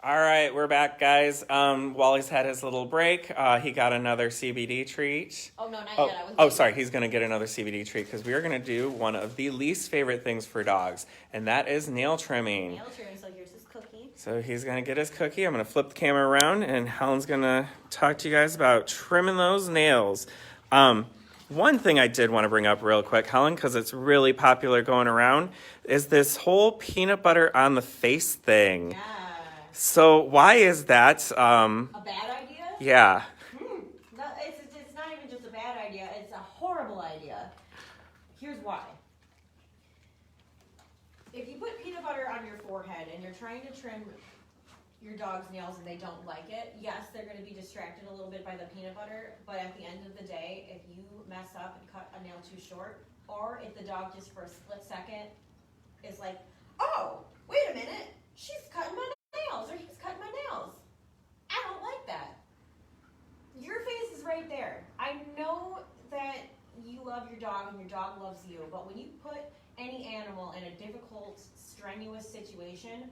All right, we're back, guys. Wally's had his little break. He got another CBD treat. Oh, no, not Oh, yet. I was oh, sorry. He's going to get another CBD treat because we are going to do one of the least favorite things for dogs, and that is nail trimming. Nail trimming. So here's his cookie. So he's going to get his cookie. I'm going to flip the camera around, and Helen's going to talk to you guys about trimming those nails. One thing I did want to bring up real quick, Helen, because it's really popular going around, is this whole peanut butter on the face thing. Yeah. So why is that? A bad idea? Yeah. No, it's not even just a bad idea. It's a horrible idea. Here's why. If you put peanut butter on your forehead and you're trying to trim your dog's nails and they don't like it, yes, they're going to be distracted a little bit by the peanut butter, but at the end of the day, if you mess up and cut a nail too short, or if the dog just for a split second is like, oh, wait a minute, she's cutting my nails, or he's cutting my nails. I don't like that. Your face is right there. I know that you love your dog and your dog loves you, but when you put any animal in a difficult, strenuous situation,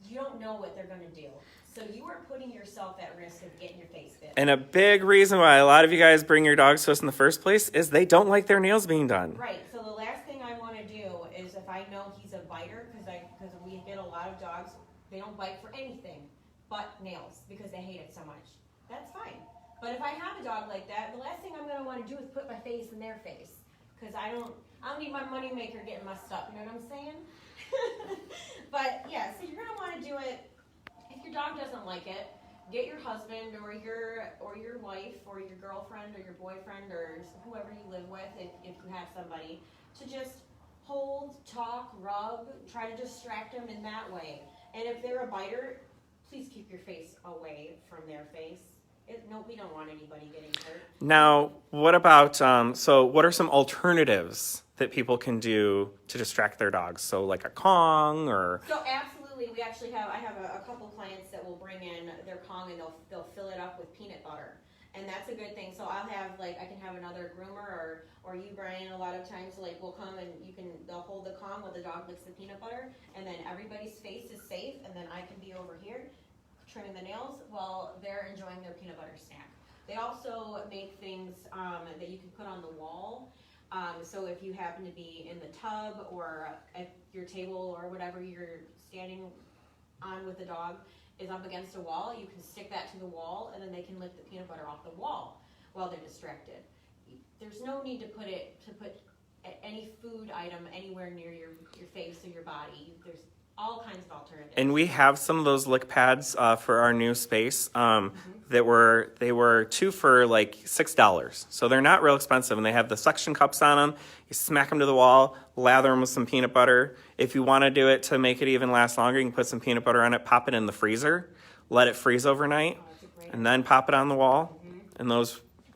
you don't know what they're going to do. So you are putting yourself at risk of getting your face bit. And a big reason why a lot of you guys bring your dogs to us in the first place is they don't like their nails being done. Right. So the last thing I want to do is if I know he's a biter, because we get a lot of dogs, they don't bite for anything but nails because they hate it so much. That's fine. But if I have a dog like that, the last thing I'm going to want to do is put my face in their face because I don't need my moneymaker getting messed up. You know what I'm saying? But yeah, so you're going to want to do it. If your dog doesn't like it, get your husband or your wife or your girlfriend or your boyfriend or whoever you live with, if you have somebody, to just hold, talk, rub, try to distract them in that way. And if they're a biter, please keep your face away from their face. No, we don't want anybody getting hurt. Now, what about, so what are some alternatives that people can do to distract their dogs? So like a Kong or... So absolutely, I have a couple clients that will bring in their Kong and they'll fill it up with peanut butter. And that's a good thing. So I'll have I can have another groomer or you, Brian, a lot of times will come and they'll hold the Kong while the dog licks the peanut butter, and then everybody's face is safe, and then I can be over here trimming the nails while they're enjoying their peanut butter snack. They also make things that you can put on the wall. So if you happen to be in the tub or at your table or whatever you're standing on with the dog is up against a wall, you can stick that to the wall and then they can lick the peanut butter off the wall while they're distracted. There's no need to put any food item anywhere near your face or your body. There's all kinds of alternatives. And we have some of those lick pads for our new space they were two for like $6. So they're not real expensive, and they have the suction cups on them. You smack them to the wall, lather them with some peanut butter. If you want to do it to make it even last longer, you can put some peanut butter on it, pop it in the freezer, let it freeze overnight, and then pop it on the wall. And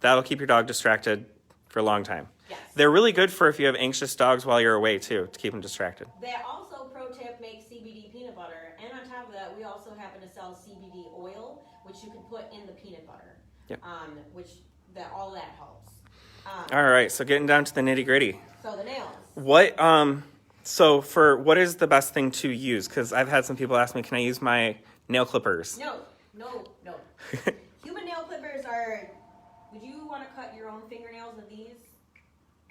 that'll keep your dog distracted for a long time. Yes. They're really good for if you have anxious dogs while you're away too, to keep them distracted. They also, pro tip, make CBD peanut butter, and on top of that, we also happen to sell CBD oil, which you can put in the peanut butter. Yep. All that helps. All right, so getting down to the nitty gritty. So the nails. What is the best thing to use? Because I've had some people ask me, can I use my nail clippers? No. Human nail clippers would you want to cut your own fingernails with these?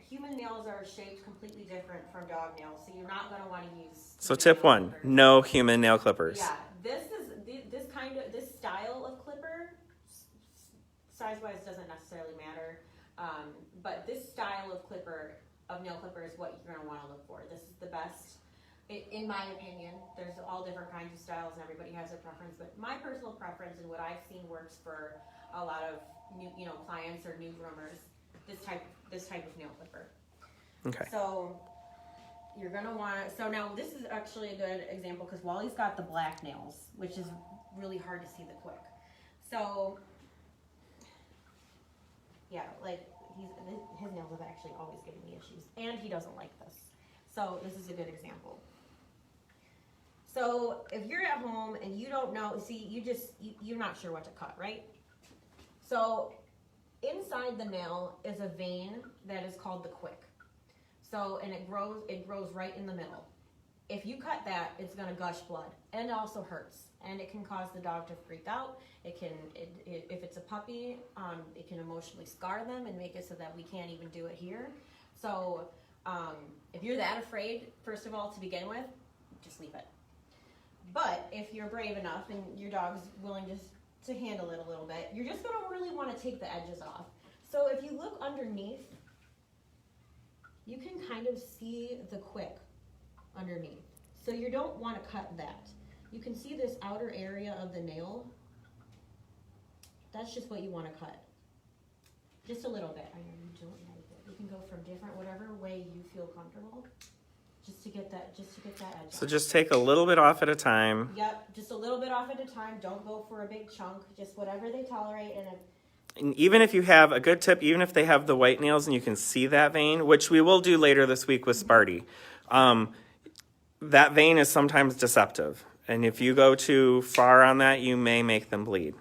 Human nails are shaped completely different from dog nails, so you're not going to want to use. So tip one, clippers. No human nail clippers. Yeah, this style of clipper, size-wise doesn't necessarily matter, but this style of nail clipper is what you're going to want to look for. This is the best, in my opinion. There's all different kinds of styles, and everybody has their preference, but my personal preference and what I've seen works for a lot of new, clients or new groomers. This type of nail clipper. Okay. So you're gonna want to. So now this is actually a good example because Wally's got the black nails, which is really hard to see the quick. So yeah, his nails have actually always given me issues, and he doesn't like this. So this is a good example. So if you're at home and you don't know, you're not sure what to cut, right? So inside the nail is a vein that is called the quick. So, and it grows right in the middle. if you cut that, it's gonna gush blood, and it also hurts, and it can cause the dog to freak out. It can, if it's a puppy, it can emotionally scar them and make it so that we can't even do it here. So if you're that afraid, first of all, to begin with, just leave it. But if you're brave enough and your dog's willing to handle it a little bit, you're just gonna really want to take the edges off. So if you look underneath, you can kind of see the quick underneath. So you don't want to cut that. You can see this outer area of the nail. That's just what you want to cut. Just a little bit. I know you don't like it. You can go from different, whatever way you feel comfortable, just to get that edge. So just take a little bit off at a time. Yep, just a little bit off at a time. Don't go for a big chunk. Just whatever they tolerate. And even if you have a good tip, even if they have the white nails and you can see that vein, which we will do later this week with Sparty, that vein is sometimes deceptive. And if you go too far on that, you may make them bleed.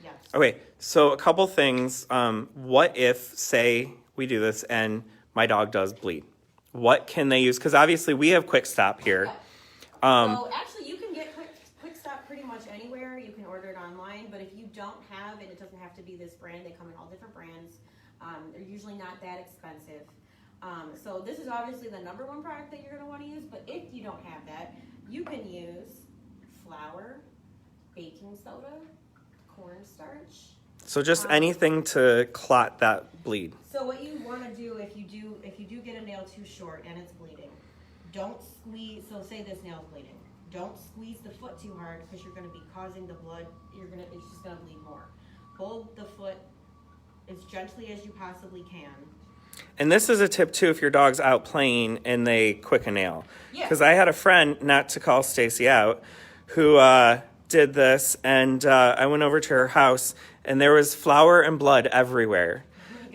Yes. Okay, so a couple things. What if, say, we do this and my dog does bleed? What can they use? Because obviously we have Quick Stop here. Yeah. So actually you can get Quick Stop pretty much anywhere. You can order it online, but if you don't have it, it doesn't have to be this brand. They come in all different brands. They're usually not that expensive. So this is obviously the number one product that you're going to want to use, but if you don't have that, you can use flour, baking soda, cornstarch. So just anything to clot that bleed. So what you want to do if you do get a nail too short and it's bleeding, don't squeeze. So say this nail's bleeding, don't squeeze the foot too hard because you're going to be causing the blood. It's just going to bleed more. Hold the foot as gently as you possibly can. And this is a tip too if your dog's out playing and they quick a nail. Yeah. Because I had a friend, not to call Stacy out, who did this, and I went over to her house and there was flour and blood everywhere.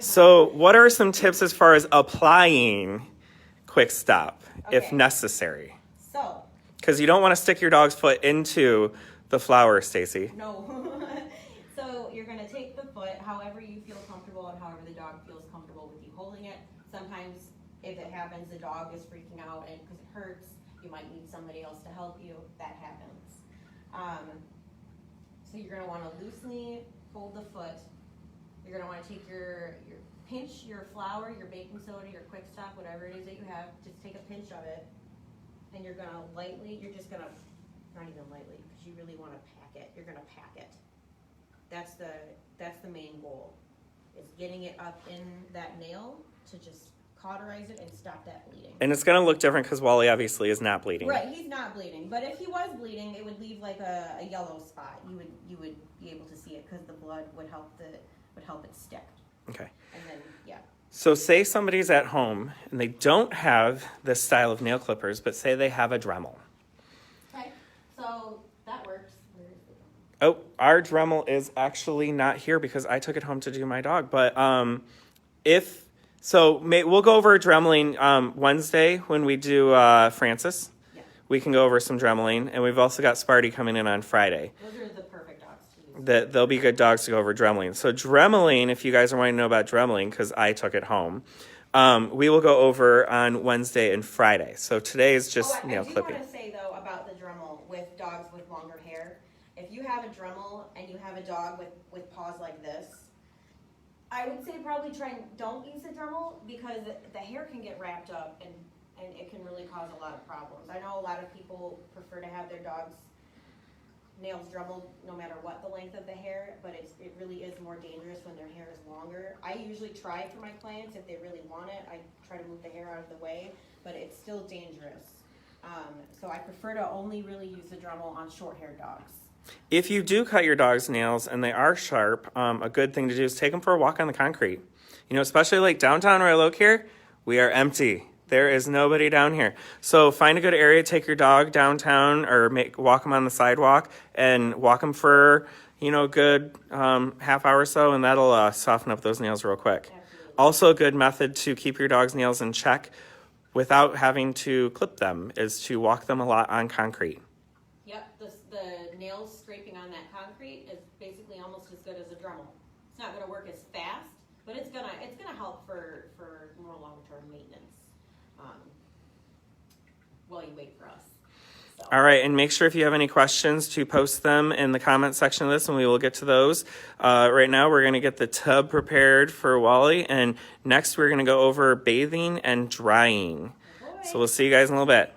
So what are some tips as far as applying Quick Stop if Okay. necessary? So. Because you don't want to stick your dog's foot into the flour, Stacy. No. So you're going to take the foot however you feel comfortable and however the dog feels comfortable with you holding it. Sometimes if it happens, the dog is freaking out and because it hurts, you might need somebody else to help you. That happens. So you're going to want to loosely hold the foot. You're going to want to take your pinch your flour, your baking soda, your Quick Stop, whatever it is that you have. Just take a pinch of it. And you're going to lightly, you're just going to, not even lightly, because you really want to pack it. You're going to pack it. That's the main goal, is getting it up in that nail to just cauterize it and stop that bleeding. And it's going to look different because Wally obviously is not bleeding. Right, he's not bleeding. But if he was bleeding, it would leave like a yellow spot. You would be able to see it because the blood would help it stick. Okay. And then, yeah. So say somebody's at home and they don't have this style of nail clippers, but say they have a Dremel. Okay, so that works. Oh, our Dremel is actually not here because I took it home to do my dog. But we'll go over Dremeling Wednesday when we do Francis. Yeah. We can go over some Dremeling, and we've also got Sparty coming in on Friday. Those are the perfect dogs to use. They'll be good dogs to go over Dremeling. So Dremeling, if you guys are wanting to know about Dremeling, because I took it home, we will go over on Wednesday and Friday. So today is just nail clipping. I do want to say though about the Dremel with dogs with longer hair. If you have a Dremel and you have a dog with paws like this, I would say probably don't use a Dremel because the hair can get wrapped up and it can really cause a lot of problems. I know a lot of people prefer to have their dogs' nails Dremeled no matter what the length of the hair, but it really is more dangerous when their hair is longer. I usually try for my clients, if they really want it, I try to move the hair out of the way, but it's still dangerous. So I prefer to only really use the Dremel on short-haired dogs. If you do cut your dog's nails and they are sharp, a good thing to do is take them for a walk on the concrete. You know, especially like downtown Royal Oak here, we are empty. There is nobody down here. So find a good area, take your dog downtown or walk them on the sidewalk and walk them for, a good half hour or so, and that'll soften up those nails real quick. Absolutely. Also a good method to keep your dog's nails in check without having to clip them is to walk them a lot on concrete. Yep, the nails scraping on that concrete is basically almost as good as a Dremel. It's not going to work as fast, but it's gonna help for more long-term maintenance. while you wait for us. So. All right, and make sure if you have any questions to post them in the comment section of this, and we will get to those. Right now, we're going to get the tub prepared for Wally, and next we're going to go over bathing and drying. Oh boy. So we'll see you guys in a little bit.